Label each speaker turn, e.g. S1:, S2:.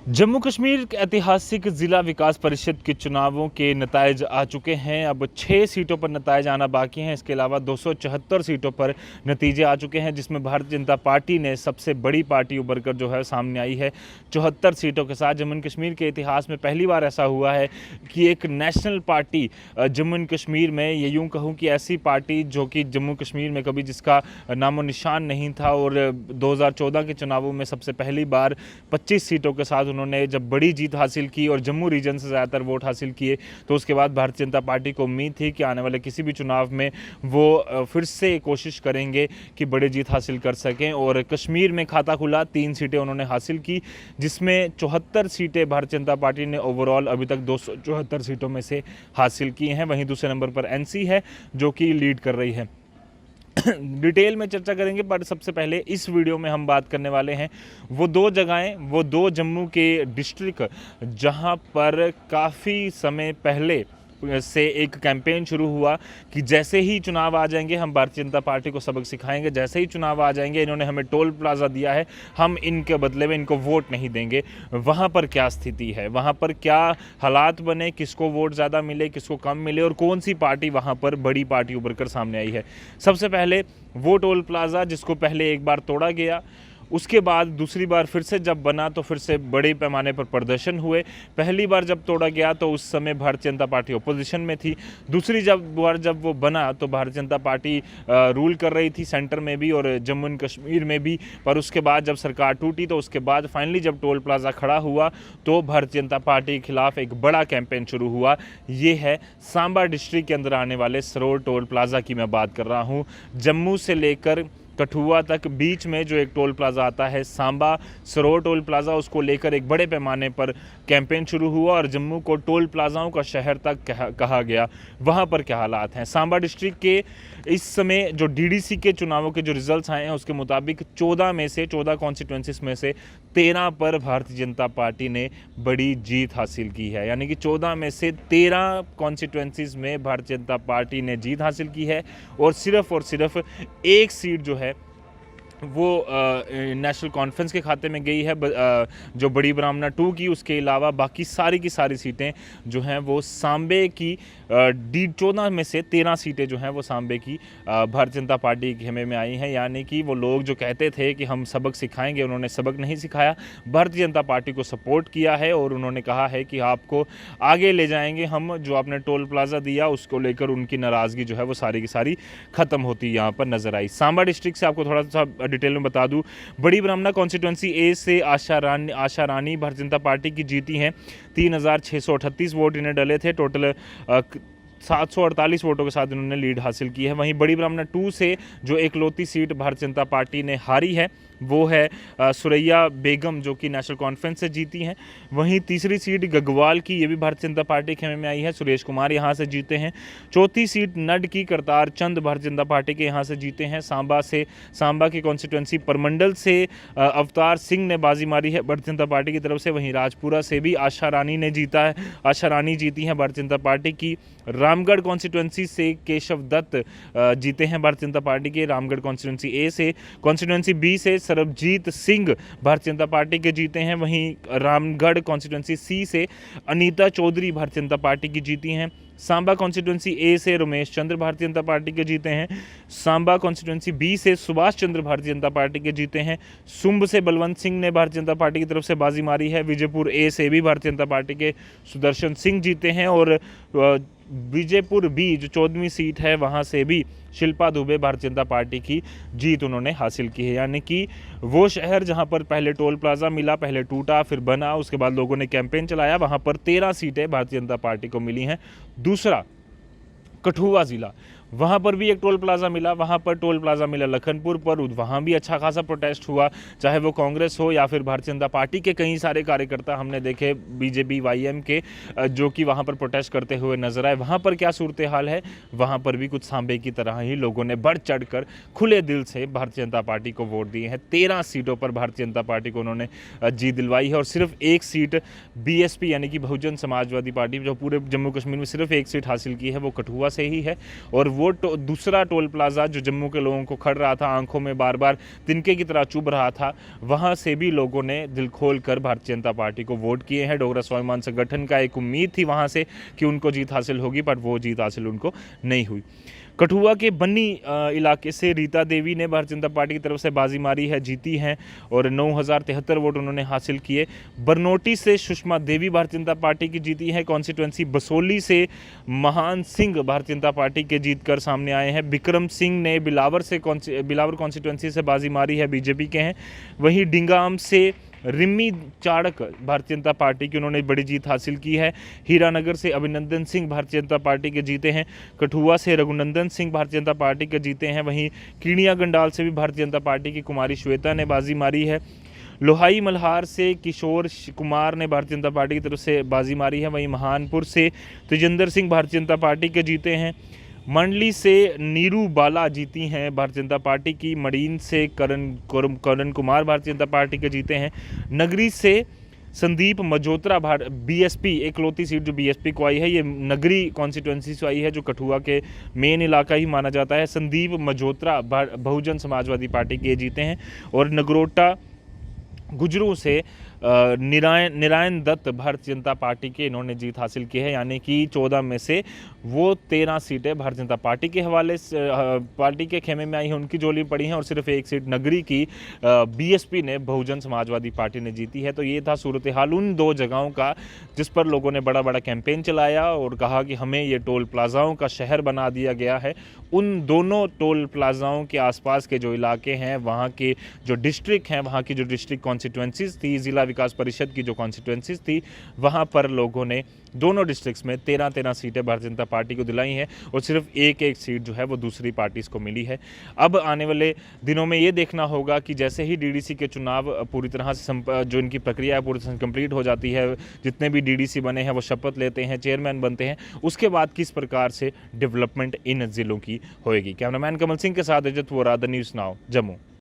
S1: जम्मू कश्मीर के ऐतिहासिक ज़िला विकास परिषद के चुनावों के नतायज आ चुके हैं। अब 6 सीटों पर नतायज आना बाकी हैं। इसके अलावा 274 सीटों पर नतीजे आ चुके हैं, जिसमें भारतीय जनता पार्टी ने सबसे बड़ी पार्टी उभर कर जो है सामने आई है 74 सीटों के साथ। जम्मू कश्मीर के इतिहास में पहली बार ऐसा हुआ है कि एक नेशनल पार्टी जम्मू कश्मीर में, ये यूँ कहूँ कि ऐसी पार्टी जो कि जम्मू कश्मीर में कभी जिसका नामो निशान नहीं था, और 2014 के चुनावों में सबसे पहली बार 25 सीटों के साथ उन्होंने जब बड़ी जीत हासिल की और जम्मू रीजन से ज़्यादातर वोट हासिल किए, तो उसके बाद भारतीय जनता पार्टी को उम्मीद थी कि आने वाले किसी भी चुनाव में वो फिर से कोशिश करेंगे कि बड़ी जीत हासिल कर सकें। और कश्मीर में खाता खुला, 3 सीटें उन्होंने हासिल की, जिसमें 74 सीटें भारतीय जनता पार्टी ने ओवरऑल अभी तक 274 सीटों में से हासिल की हैं। वहीं दूसरे नंबर पर एनसी है जो कि लीड कर रही है। डिटेल में चर्चा करेंगे, पर सबसे पहले इस वीडियो में हम बात करने वाले हैं वो 2 जगहें, वो 2 जम्मू के डिस्ट्रिक्ट जहां पर काफ़ी समय पहले से एक कैंपेन शुरू हुआ कि जैसे ही चुनाव आ जाएंगे हम भारतीय जनता पार्टी को सबक सिखाएंगे, जैसे ही चुनाव आ जाएंगे इन्होंने हमें टोल प्लाजा दिया है, हम इनके बदले में इनको वोट नहीं देंगे। वहाँ पर क्या स्थिति है, वहाँ पर क्या हालात बने, किसको वोट ज़्यादा मिले, किसको कम मिले, और कौन सी पार्टी वहाँ पर बड़ी पार्टी उभर कर सामने आई है। सबसे पहले वो टोल प्लाजा जिसको पहले एक बार तोड़ा गया, उसके बाद दूसरी बार फिर से जब बना तो फिर से बड़े पैमाने पर प्रदर्शन हुए। पहली बार जब तोड़ा गया तो उस समय भारतीय जनता पार्टी ओपोजिशन में थी। दूसरी बार जब वो बना तो भारतीय जनता पार्टी रूल कर रही थी सेंटर में भी और जम्मू एंड कश्मीर में भी। पर उसके बाद जब सरकार टूटी तो उसके बाद फाइनली जब टोल प्लाजा खड़ा हुआ तो भारतीय जनता पार्टी के खिलाफ एक बड़ा कैंपेन शुरू हुआ। ये है सांबा डिस्ट्रिक्ट के अंदर आने वाले सरोर टोल प्लाजा की मैं बात कर रहा हूँ। जम्मू से लेकर कठुआ तक बीच में जो एक टोल प्लाजा आता है सांबा सरोर टोल प्लाजा, उसको लेकर एक बड़े पैमाने पर कैंपेन शुरू हुआ और जम्मू को टोल प्लाजाओं का शहर तक कहा गया। वहाँ पर क्या हालात हैं सांबा डिस्ट्रिक्ट के इस समय? जो डीडीसी के चुनावों के जो रिजल्ट्स आए हैं उसके मुताबिक 14 कॉन्स्टिट्यूंसीज में से 13 पर भारतीय जनता पार्टी ने बड़ी जीत हासिल की है। यानी कि 14 में से 13 कॉन्स्टिट्यूंसीज में भारतीय जनता पार्टी ने जीत हासिल की है और सिर्फ एक सीट जो है वो नेशनल कॉन्फ्रेंस के खाते में गई है, जो बड़ी ब्राह्मणा 2 की। उसके अलावा बाकी सारी की सारी सीटें जो हैं वो सांबे की 14 में से 13 सीटें जो हैं वो सांबे की भारतीय जनता पार्टी के खेमे में आई हैं। यानी कि वो लोग जो कहते थे कि हम सबक सिखाएंगे, उन्होंने सबक नहीं सिखाया, भारतीय जनता पार्टी को सपोर्ट किया है और उन्होंने कहा है कि आपको आगे ले जाएंगे हम। जो आपने टोल प्लाजा दिया उसको लेकर उनकी नाराज़गी जो है वो सारी की सारी ख़त्म होती यहाँ पर नज़र आई। सांबा डिस्ट्रिक्ट से आपको थोड़ा सा डिटेल में बता दूं, बड़ी ब्राह्मणा कॉन्स्टिट्यूंसी ए से आशा रानी भारतीय जनता पार्टी की जीती हैं। 3638 वोट इन्हें डले थे। टोटल 748 वोटों के साथ इन्होंने लीड हासिल की है। वहीं बड़ी ब्राह्मणा 2 से जो एकलौती सीट भारतीय जनता पार्टी ने हारी है वो है सुरैया बेगम, जो कि नेशनल कॉन्फ्रेंस से जीती हैं। वहीं तीसरी सीट गगवाल की, ये भी भारतीय जनता पार्टी के खेमे में आई है, सुरेश कुमार यहाँ से जीते हैं। चौथी सीट नड की करतार चंद भारतीय जनता पार्टी के यहाँ से जीते हैं। सांबा की कॉन्स्टिट्यूंसी परमंडल से अवतार सिंह ने बाजी मारी है भारतीय जनता पार्टी की तरफ से। वहीं राजपुरा से भी आशा रानी जीती हैं भारतीय जनता पार्टी की। रामगढ़ कॉन्स्टिट्यूंसी से केशव दत्त जीते हैं भारतीय जनता पार्टी के, रामगढ़ कॉन्स्टिट्यूंसी ए से। कॉन्स्टिट्यूंसी बी से सरबजीत सिंह भारतीय जनता पार्टी के जीते हैं। वहीं रामगढ़ कॉन्स्टिट्यूंसी सी से अनीता चौधरी भारतीय जनता पार्टी की जीती हैं। सांबा कॉन्स्टिट्यूंसी ए से रमेश चंद्र भारतीय जनता पार्टी के जीते हैं। सांबा कॉन्स्टिट्यूंसी बी से सुभाष चंद्र भारतीय जनता पार्टी के जीते हैं। सुंब से बलवंत सिंह ने भारतीय जनता पार्टी की तरफ से बाजी मारी है। विजयपुर ए से भी भारतीय जनता पार्टी के सुदर्शन सिंह जीते हैं। और विजयपुर बी जो 14वीं सीट है वहाँ से भी शिल्पा दुबे भारतीय जनता पार्टी की जीत उन्होंने हासिल की है। यानी कि वो शहर जहाँ पर पहले टोल प्लाजा मिला, पहले टूटा फिर बना, उसके बाद लोगों ने कैंपेन चलाया, वहाँ पर 13 सीटें भारतीय जनता पार्टी को मिली हैं। दूसरा कठुआ ज़िला, वहाँ पर भी एक टोल प्लाजा मिला, वहाँ पर टोल प्लाजा मिला लखनपुर पर। वहाँ भी अच्छा खासा प्रोटेस्ट हुआ, चाहे वो कांग्रेस हो या फिर भारतीय जनता पार्टी के कई सारे कार्यकर्ता हमने देखे बीजेपी वाईएम के, जो कि वहाँ पर प्रोटेस्ट करते हुए नजर आए। वहाँ पर क्या सूरत हाल है? वहाँ पर भी कुछ सांबे की तरह ही लोगों ने बढ़ चढ़ कर खुले दिल से भारतीय जनता पार्टी को वोट दिए हैं। 13 सीटों पर भारतीय जनता पार्टी को उन्होंने जीत दिलवाई है और सिर्फ एक सीट बीएसपी यानी कि बहुजन समाजवादी पार्टी, जो पूरे जम्मू कश्मीर में सिर्फ एक सीट हासिल की है, वो कठुआ से ही है। और वो दूसरा टोल प्लाज़ा जो जम्मू के लोगों को खड़ रहा था, आंखों में बार बार तिनके की तरह चुभ रहा था, वहाँ से भी लोगों ने दिल खोल कर भारतीय जनता पार्टी को वोट किए हैं। डोगरा स्वाभिमान संगठन का एक उम्मीद थी वहाँ से कि उनको जीत हासिल होगी, पर वो जीत हासिल उनको नहीं हुई। कठुआ के बन्नी इलाके से रीता देवी ने भारतीय जनता पार्टी की तरफ से बाजी मारी है, जीती हैं और 9073 वोट उन्होंने हासिल किए। बरनोटी से सुषमा देवी भारतीय जनता पार्टी की जीती है। कॉन्स्टिट्यूंसी बसोली से महान सिंह भारतीय जनता पार्टी के जीत कर सामने आए हैं। बिक्रम सिंह ने बिलावर कॉन्स्टिट्यूंसी से बाजी मारी है, बीजेपी के हैं। वहीं डिंगाम से रिमी चाड़क भारतीय जनता पार्टी की उन्होंने बड़ी जीत हासिल की है। हीरानगर से अभिनंदन सिंह भारतीय जनता पार्टी के जीते हैं। कठुआ से रघुनंदन सिंह भारतीय जनता पार्टी के जीते हैं। वहीं कीड़िया गंडाल से भी भारतीय जनता पार्टी की कुमारी श्वेता ने बाजी मारी है। लोहाई मल्हार से किशोर कुमार ने भारतीय जनता पार्टी की तरफ से बाजी मारी है। वहीं महानपुर से तेजिंदर सिंह भारतीय जनता पार्टी के जीते हैं। मंडली से नीरू बाला जीती हैं भारतीय जनता पार्टी की। मडीन से करण कुमार भारतीय जनता पार्टी के जीते हैं। नगरी से संदीप मजोत्रा बीएसपी, एकलौती सीट जो बीएसपी को आई है, ये नगरी कॉन्स्टिट्यूंसी से आई है जो कठुआ के मेन इलाका ही माना जाता है। संदीप मजोत्रा बहुजन समाजवादी पार्टी के जीते हैं। और नगरोटा गुजरू से निरायन दत्त भारतीय जनता पार्टी के इन्होंने जीत हासिल की है, यानी कि 14 में से वो 13 सीटें भारतीय जनता पार्टी के हवाले से पार्टी के खेमे में आई हैं, उनकी झोली पड़ी हैं और सिर्फ एक सीट नगरी की बीएसपी ने, बहुजन समाजवादी पार्टी ने जीती है। तो ये था सूरत हाल उन दो जगहों का जिस पर लोगों ने बड़ा बड़ा कैंपेन चलाया और कहा कि हमें ये टोल प्लाज़ाओं का शहर बना दिया गया है। उन दोनों टोल प्लाज़ाओं के आसपास के जो इलाके हैं, वहाँ के जो डिस्ट्रिक्ट हैं, वहाँ की जो डिस्ट्रिक्ट कॉन्स्टिट्यूंसीज थी, ज़िला विकास परिषद की जो कॉन्स्टिट्यूंसीज थी, वहाँ पर लोगों ने दोनों डिस्ट्रिक्ट्स में 13-13 सीटें भारतीय जनता पार्टी को दिलाई हैं और सिर्फ एक एक सीट जो है वो दूसरी पार्टीज़ को मिली है। अब आने वाले दिनों में ये देखना होगा कि जैसे ही डीडीसी के चुनाव पूरी तरह से जो इनकी प्रक्रिया है पूरी तरह से कंप्लीट हो जाती है, जितने भी डीडीसी बने हैं वो शपथ लेते हैं, चेयरमैन बनते हैं, उसके बाद किस प्रकार से डेवलपमेंट इन जिलों की होएगी। कैमरामैन कमल सिंह के साथ Ajat Vora, the News Now, Jammu.